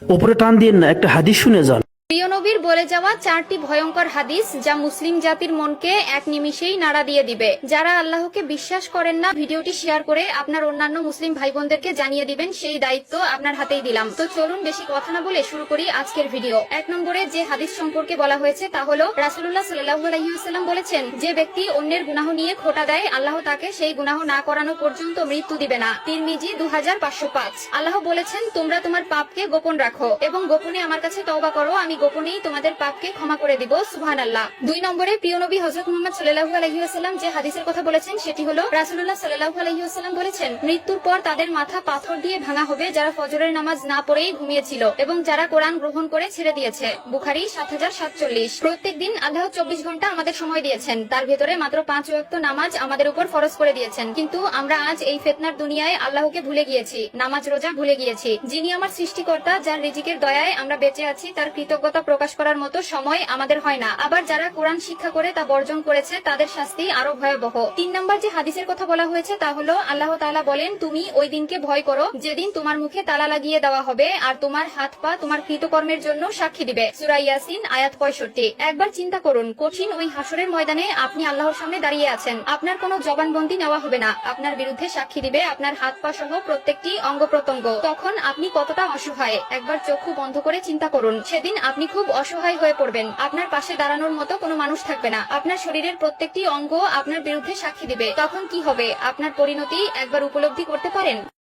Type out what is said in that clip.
ওপরে টান দিয়েন না, একটা হাদিস শুনে যান। প্রিয় নবীর বলে যাওয়া 4টি ভয়ঙ্কর হাদিস যা মুসলিম জাতির মনকে এক নিমিষেই নাড়া দিয়ে দিবে। যারা আল্লাহকে বিশ্বাস করেন না, ভিডিওটি শেয়ার করে আপনার অন্যান্য মুসলিম ভাই বোনদেরকে জানিয়ে দিবেন, সেই দায়িত্ব আপনার হাতেই দিলাম। তো চলুন বেশি কথা না বলে শুরু করি আজকের ভিডিও। 1 নম্বরে যে হাদিস সম্পর্কে বলা হয়েছে তা হলো রাসূলুল্লাহ সাল্লাল্লাহু আলাইহি ওয়াসাল্লাম বলেছেন, যে ব্যক্তি অন্যের গুনাহ নিয়ে খোঁটা দেয়, আল্লাহ তাকে সেই গুনাহ না করানো পর্যন্ত মৃত্যু দিবে না। তিরমিজি 2505। আল্লাহ বলেছেন, তোমরা তোমার পাপকে গোপন রাখো এবং গোপনে আমার কাছে তওবা করো, আমি গোপনেই তোমাদের পাপকে ক্ষমা করে দিব। সুবহানাল্লাহ। 2 নম্বরে প্রিয় নবী হযরত মুহাম্মদ সাল্লাল্লাহু আলাইহি ওয়াসাল্লাম যে হাদিসের কথা বলেছেন সেটি হলো রাসূলুল্লাহ সাল্লাল্লাহু আলাইহি ওয়াসাল্লাম বলেছেন, মৃত্যুর পর তাদের মাথা পাথর দিয়ে ভাঙা হবে যারা ফজরের নামাজ না পড়েই ঘুমিয়েছিল এবং যারা কোরআন গ্রহণ করে ছেড়ে দিয়েছে। বুখারী 7047। প্রত্যেকদিন আল্লাহ 24 ঘন্টা আমাদের সময় দিয়েছেন, তার ভেতরে মাত্র 5 ওয়াক্ত নামাজ আমাদের উপর ফরজ করে দিয়েছেন। কিন্তু আমরা আজ এই ফিতনার দুনিয়ায় আল্লাহকে ভুলে গিয়েছি, নামাজ রোজা ভুলে গিয়েছি। যিনি আমার সৃষ্টিকর্তা, যার রিজিকের দয়ায় আমরা বেঁচে আছি, তার কৃতজ্ঞতা প্রকাশ করার মতো সময় আমাদের হয় না। আবার যারা কোরআন শিক্ষা করে তা বর্জন করেছে, তাদের শাস্তি আরো ভয়াবহ। 3 নম্বর যে হাদিসের কথা বলা হয়েছে তা হলো আল্লাহ তাআলা বলেন, তুমি ওই দিনকে ভয় করো যেদিন তোমার মুখে তালা লাগিয়ে দেওয়া হবে আর তোমার হাত পা তোমার কৃতকর্মের জন্য সাক্ষী দিবে। সূরা ইয়াসিন আয়াত 65। একবার চিন্তা করুন, কঠিন ওই হাসরের ময়দানে আপনি আল্লাহর সামনে দাঁড়িয়ে আছেন, আপনার কোনো জবানবন্দি নেওয়া হবে না, আপনার বিরুদ্ধে সাক্ষী দিবে আপনার হাত পা সহ প্রত্যেকটি অঙ্গ প্রত্যঙ্গ। তখন আপনি কতটা অসহায় একবার চক্ষু বন্ধ করে চিন্তা করুন। সেদিন আপনি খুব অসহায় হয়ে পড়বেন, আপনার পাশে দাঁড়ানোর মতো কোনো মানুষ থাকবে না, আপনার শরীরের প্রত্যেকটি অঙ্গ আপনার বিরুদ্ধে সাক্ষী দিবে। তখন কি হবে আপনার পরিণতি একবার উপলব্ধি করতে পারেন?